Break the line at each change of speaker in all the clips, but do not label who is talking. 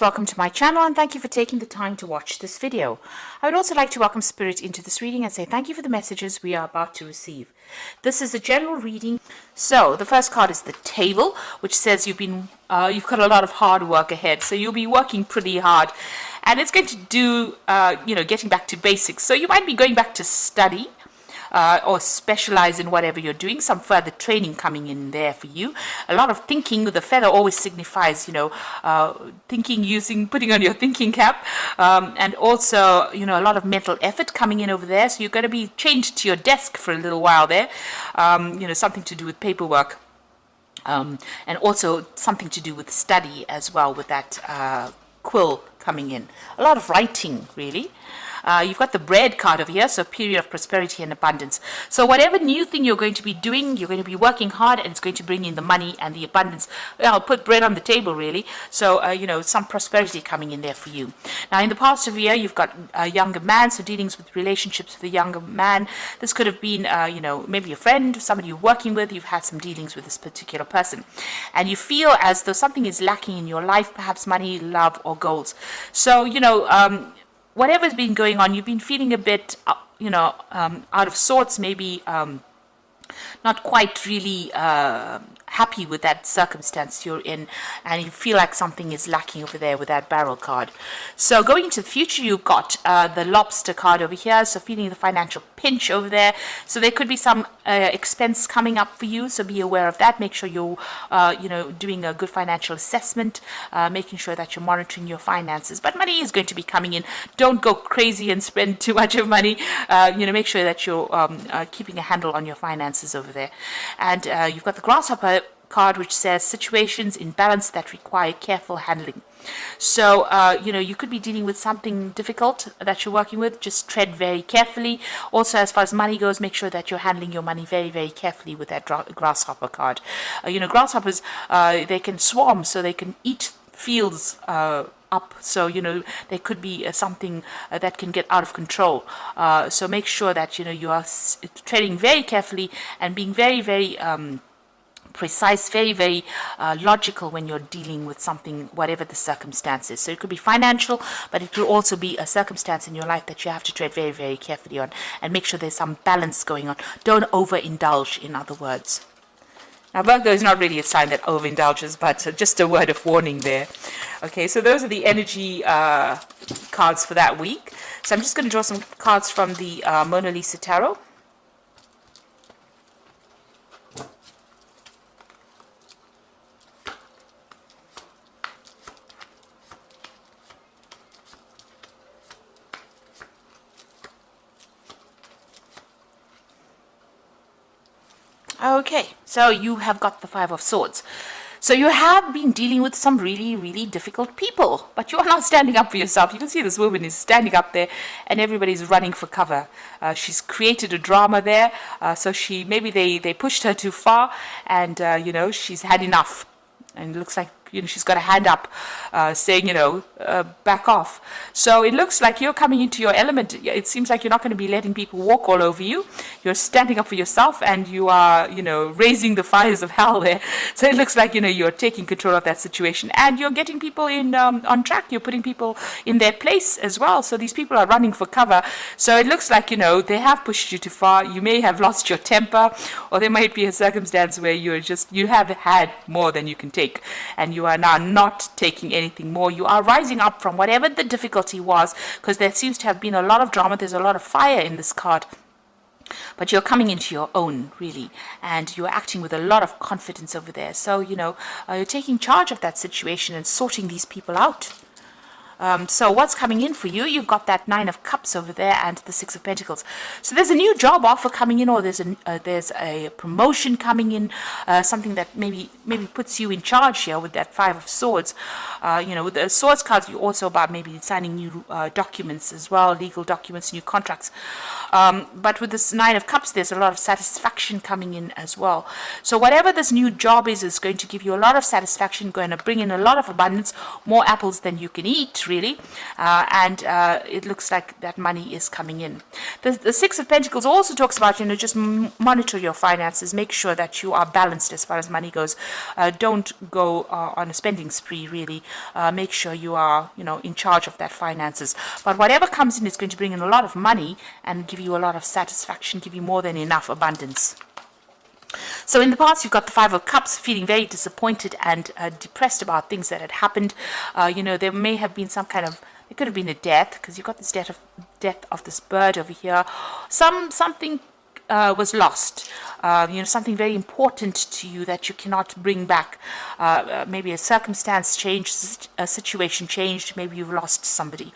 Welcome to my channel and thank you for taking the time to watch this video. I would also like to welcome Spirit into this reading and say thank you for the messages we are about to receive. This is a general reading. So the first card is the Table, which says you've got a lot of hard work ahead. So you'll be working pretty hard and it's going to do, getting back to basics. So you might be going back to study. Or specialize in whatever you're doing, some further training coming in there for you. A lot of thinking. The feather always signifies, thinking, putting on your thinking cap, and also, a lot of mental effort coming in over there. So you're going to be chained to your desk for a little while there, something to do with paperwork. And also something to do with study as well with that quill coming in. A lot of writing, really. You've got the bread card over here, so period of prosperity and abundance. So whatever new thing you're going to be doing, you're going to be working hard and it's going to bring in the money and the abundance. I'll put bread on the table, really. So, some prosperity coming in there for you. Now, in the past of the year, you've got a younger man, so dealings with relationships with a younger man. This could have been, maybe a friend, somebody you're working with. You've had some dealings with this particular person. And you feel as though something is lacking in your life, perhaps money, love, or goals. So, whatever's been going on, you've been feeling a bit, out of sorts, maybe not quite really happy with that circumstance you're in, and you feel like something is lacking over there with that barrel card. So going into the future, you've got the lobster card over here, so feeling the financial pinch over there. So there could be some expense coming up for you, so be aware of that. Make sure you're doing a good financial assessment, making sure that you're monitoring your finances. But money is going to be coming in. Don't go crazy and spend too much of money. Make sure that you're keeping a handle on your finances over there. And you've got the grasshopper card, which says situations in balance that require careful handling. So, you could be dealing with something difficult that you're working with. Just tread very carefully. Also, as far as money goes, make sure that you're handling your money very, very carefully with that grasshopper card. Grasshoppers, they can swarm, so they can eat fields up. So, there could be something that can get out of control. So make sure that, you are treading very carefully and being very, very precise, very, very logical when you're dealing with something, whatever the circumstances. So it could be financial, but it could also be a circumstance in your life that you have to tread very, very carefully on and make sure there's some balance going on. Don't overindulge, in other words. Now, Virgo is not really a sign that overindulges, but just a word of warning there. Okay, so those are the energy cards for that week. So I'm just going to draw some cards from the Mona Lisa Tarot. Okay, so you have got the Five of Swords. So you have been dealing with some really, really difficult people, but you are not standing up for yourself. You can see this woman is standing up there and everybody's running for cover. She's created a drama there, so maybe they pushed her too far and, she's had enough. And it looks like, she's got a hand up saying, back off. So it looks like you're coming into your element. It seems like you're not going to be letting people walk all over you. You're standing up for yourself and you are, raising the fires of hell there. So it looks like, you're taking control of that situation and you're getting people in on track. You're putting people in their place as well. So these people are running for cover. So it looks like, they have pushed you too far. You may have lost your temper, or there might be a circumstance where you have had more than you can take. And you are now not taking anything more. You are rising up from whatever the difficulty was, because there seems to have been a lot of drama. There's a lot of fire in this card. But you're coming into your own, really, and you're acting with a lot of confidence over there. So, you're taking charge of that situation and sorting these people out. So what's coming in for you? You've got that Nine of Cups over there and the Six of Pentacles. So there's a new job offer coming in, or there's a promotion coming in, something that maybe puts you in charge here with that Five of Swords. With the Swords cards, you're also about maybe signing new documents as well, legal documents, new contracts. But with this Nine of Cups, there's a lot of satisfaction coming in as well. So whatever this new job is going to give you a lot of satisfaction, going to bring in a lot of abundance, more apples than you can eat, really, and it looks like that money is coming in. The Six of Pentacles also talks about, just monitor your finances, make sure that you are balanced as far as money goes. Don't go on a spending spree, really. Make sure you are, in charge of that finances. But whatever comes in is going to bring in a lot of money and give you a lot of satisfaction, give you more than enough abundance. So in the past, you've got the Five of Cups, feeling very disappointed and depressed about things that had happened. There may have been some kind of, it could have been a death, because you've got this death of this bird over here. Something was lost, something very important to you that you cannot bring back. Maybe a circumstance changed, a situation changed, maybe you've lost somebody,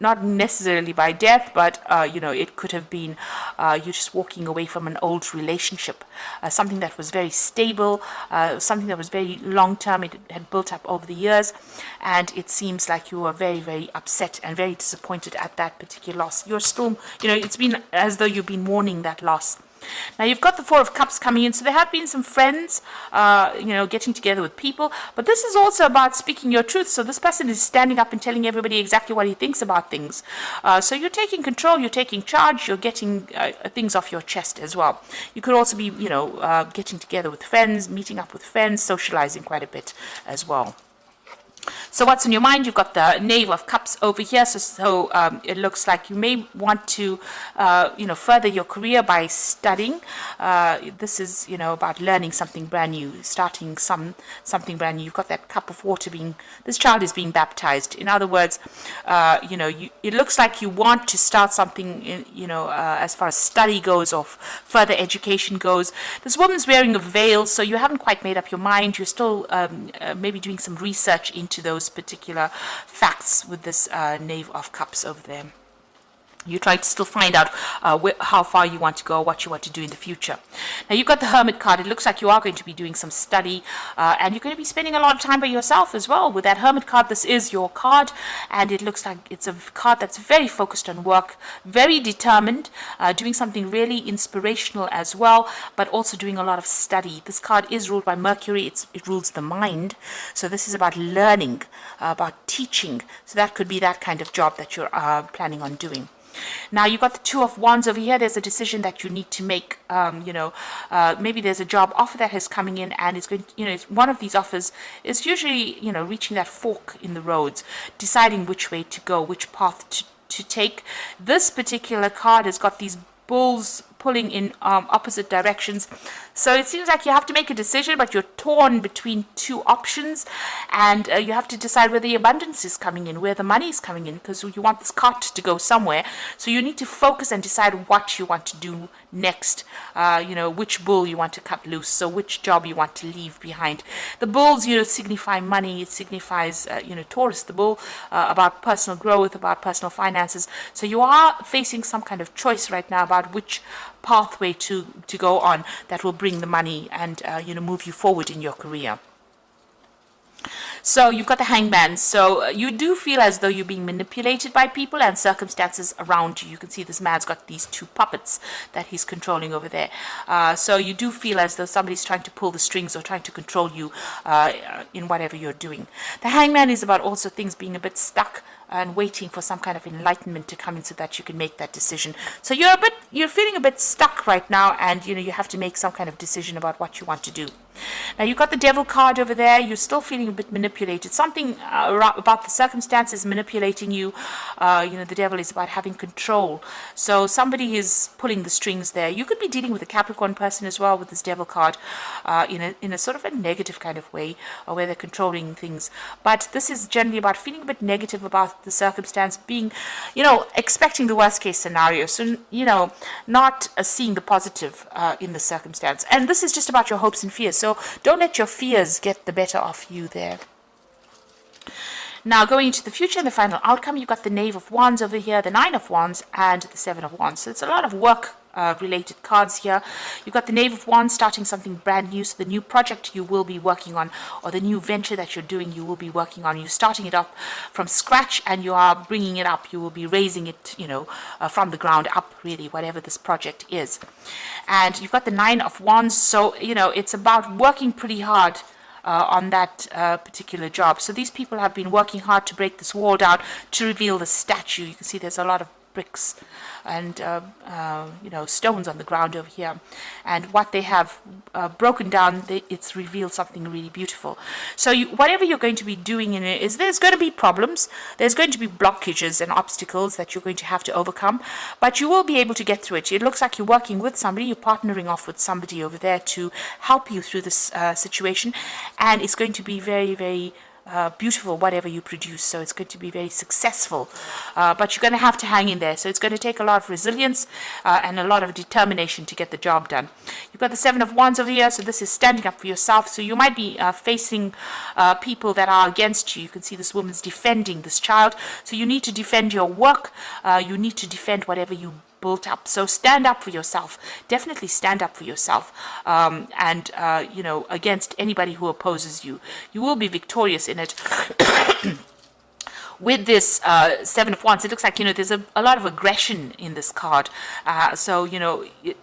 not necessarily by death, but, it could have been you just walking away from an old relationship, something that was very stable, something that was very long-term. It had built up over the years, and it seems like you were very, very upset and very disappointed at that particular loss. You're still, it's been as though you've been mourning that loss. Now you've got the Four of Cups coming in, so there have been some friends, getting together with people, but this is also about speaking your truth. So this person is standing up and telling everybody exactly what he thinks about things. So you're taking control, you're taking charge, you're getting things off your chest as well. You could also be, getting together with friends, meeting up with friends, socializing quite a bit as well. So what's on your mind? You've got the Knave of Cups over here. So it looks like you may want to, further your career by studying. This is, about learning something brand new, starting something brand new. You've got that cup of water this child is being baptized. In other words, it looks like you want to start something, as far as study goes or further education goes. This woman's wearing a veil, so you haven't quite made up your mind. You're still maybe doing some research into those particular facts with this Knave of Cups over there. You try to still find out how far you want to go, what you want to do in the future. Now, you've got the Hermit card. It looks like you are going to be doing some study, and you're going to be spending a lot of time by yourself as well. With that Hermit card, this is your card, and it looks like it's a card that's very focused on work, very determined, doing something really inspirational as well, but also doing a lot of study. This card is ruled by Mercury. It rules the mind. So this is about learning, about teaching. So that could be that kind of job that you're planning on doing. Now, you've got the Two of Wands over here. There's a decision that you need to make. Maybe there's a job offer that is coming in, and it's going to, one of these offers is usually, reaching that fork in the roads, deciding which way to go, which path to take. This particular card has got these bulls pulling in opposite directions. So it seems like you have to make a decision, but you're torn between two options, and you have to decide where the abundance is coming in, where the money is coming in, because you want this cart to go somewhere. So you need to focus and decide what you want to do next, which bull you want to cut loose, so which job you want to leave behind. The bulls, signify money. It signifies, Taurus, the bull, about personal growth, about personal finances. So you are facing some kind of choice right now about which pathway to go on that will bring the money and move you forward in your career. So you've got the Hangman. So you do feel as though you're being manipulated by people and circumstances around you. You can see this man's got these two puppets that he's controlling over there. So you do feel as though somebody's trying to pull the strings or trying to control you in whatever you're doing. The Hangman is about also things being a bit stuck and waiting for some kind of enlightenment to come in so that you can make that decision. So you're feeling a bit stuck right now, and you have to make some kind of decision about what you want to do. Now, you've got the Devil card over there. You're still feeling a bit manipulated. Something about the circumstances manipulating you. The Devil is about having control. So somebody is pulling the strings there. You could be dealing with a Capricorn person as well with this Devil card, in a sort of a negative kind of way, where they're controlling things. But this is generally about feeling a bit negative about the circumstance, being, expecting the worst case scenario. So, not seeing the positive in the circumstance. And this is just about your hopes and fears. So don't let your fears get the better of you there. Now, going into the future and the final outcome, you've got the Knave of Wands over here, the Nine of Wands, and the Seven of Wands. So it's a lot of work related cards here. You've got the Knave of Wands starting something brand new. So the new project you will be working on, or the new venture that you're doing, you will be working on. You're starting it up from scratch, and you are bringing it up. You will be raising it, from the ground up, really, whatever this project is. And you've got the Nine of Wands. So, it's about working pretty hard on that particular job. So these people have been working hard to break this wall down to reveal the statue. You can see there's a lot of bricks and stones on the ground over here, and what they have broken down, it's revealed something really beautiful. So whatever you're going to be doing in it, is there's going to be problems, there's going to be blockages and obstacles that you're going to have to overcome, but you will be able to get through it. It looks like you're working with somebody, you're partnering off with somebody over there to help you through this situation, and it's going to be very, very beautiful, whatever you produce. So it's going to be very successful, but you're going to have to hang in there. So it's going to take a lot of resilience and a lot of determination to get the job done. You've got the Seven of Wands over here, so this is standing up for yourself. So you might be facing people that are against you. You can see this woman's defending this child, so you need to defend your work, you need to defend whatever you built up. So stand up for yourself, definitely stand up for yourself, and against anybody who opposes you. You will be victorious in it. With this Seven of Wands, it looks like there's a lot of aggression in this card. So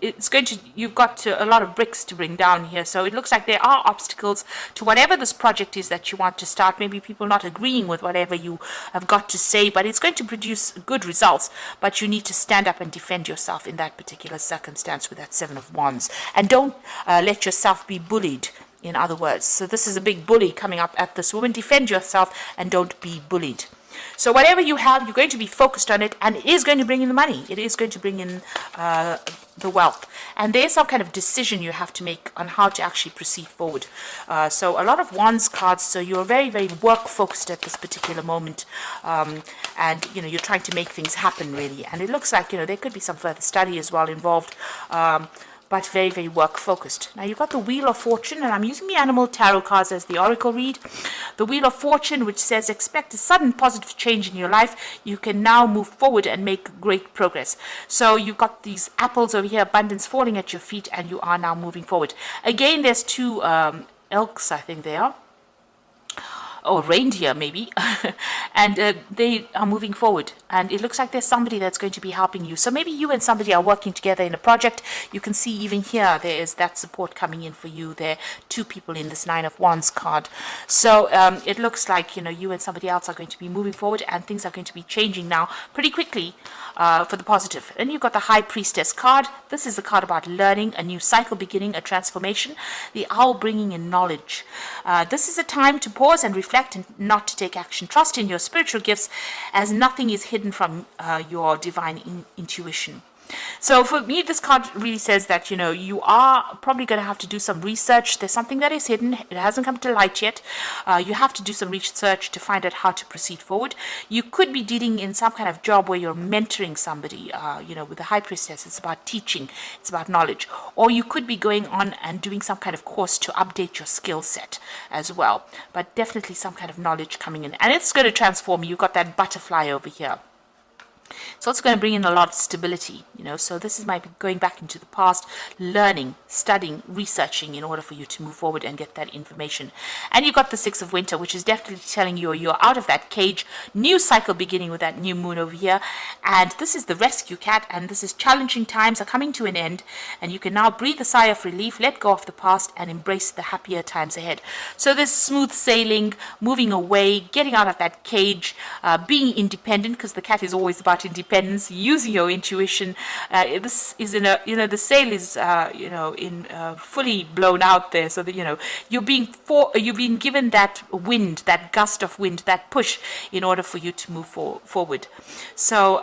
it's going to, you've got a lot of bricks to bring down here. So it looks like there are obstacles to whatever this project is that you want to start. Maybe people not agreeing with whatever you have got to say, but it's going to produce good results. But you need to stand up and defend yourself in that particular circumstance with that Seven of Wands, and don't let yourself be bullied. In other words, so this is a big bully coming up at this woman. Defend yourself and don't be bullied. So whatever you have, you're going to be focused on it, and it is going to bring in the money. It is going to bring in the wealth. And there's some kind of decision you have to make on how to actually proceed forward. So a lot of Wands cards, so you're very, very work-focused at this particular moment. And, you're trying to make things happen, really. And it looks like, there could be some further study as well involved. But very, very work-focused. Now, you've got the Wheel of Fortune, and I'm using the Animal Tarot cards as the Oracle read. The Wheel of Fortune, which says, expect a sudden positive change in your life. You can now move forward and make great progress. So you've got these apples over here, abundance falling at your feet, and you are now moving forward. Again, there's two elks, I think they are. Or reindeer maybe, and they are moving forward, and it looks like there's somebody that's going to be helping you. So maybe you and somebody are working together in a project. You can see even here there is that support coming in for you. There are two people in this Nine of Wands card. So it looks like you and somebody else are going to be moving forward, and things are going to be changing now pretty quickly for the positive. And you've got the High Priestess card. This is a card about learning, a new cycle beginning, a transformation. The Owl bringing in knowledge. This is a time to pause and reflect and not to take action. Trust in your spiritual gifts, as nothing is hidden from your divine intuition. So for me, this card really says that, you are probably going to have to do some research. There's something that is hidden. It hasn't come to light yet. You have to do some research to find out how to proceed forward. You could be dealing in some kind of job where you're mentoring somebody. With the High Priestess, it's about teaching. It's about knowledge. Or you could be going on and doing some kind of course to update your skill set as well. But definitely some kind of knowledge coming in. And it's going to transform you. You've got that butterfly over here. It's also going to bring in a lot of stability, so this might be going back into the past, learning, studying, researching in order for you to move forward and get that information. And you've got the Six of Winter, which is definitely telling you you're out of that cage, new cycle beginning with that new moon over here. And this is the Rescue Cat, and this is challenging times are coming to an end, and you can now breathe a sigh of relief, let go of the past, and embrace the happier times ahead. So there's smooth sailing, moving away, getting out of that cage, being independent, because the cat is always about independence, using your intuition. This is in a, the sail is, fully blown out there, so that, you're being given that wind, that gust of wind, that push in order for you to move forward. So,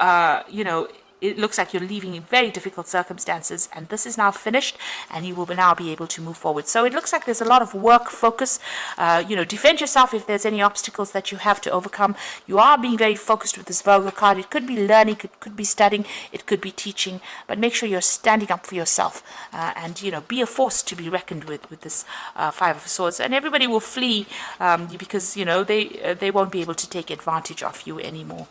it looks like you're leaving in very difficult circumstances, and this is now finished, and you will now be able to move forward. So it looks like there's a lot of work focus. Defend yourself if there's any obstacles that you have to overcome. You are being very focused with this Virgo card. It could be learning, it could be studying, it could be teaching, but make sure you're standing up for yourself, and be a force to be reckoned with this Five of Swords. And everybody will flee because they won't be able to take advantage of you anymore.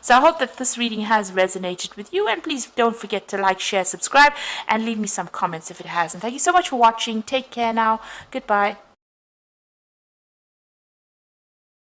So I hope that this reading has resonated with you, and please don't forget to like, share, subscribe, and leave me some comments if it has. And thank you so much for watching. Take care now. Goodbye.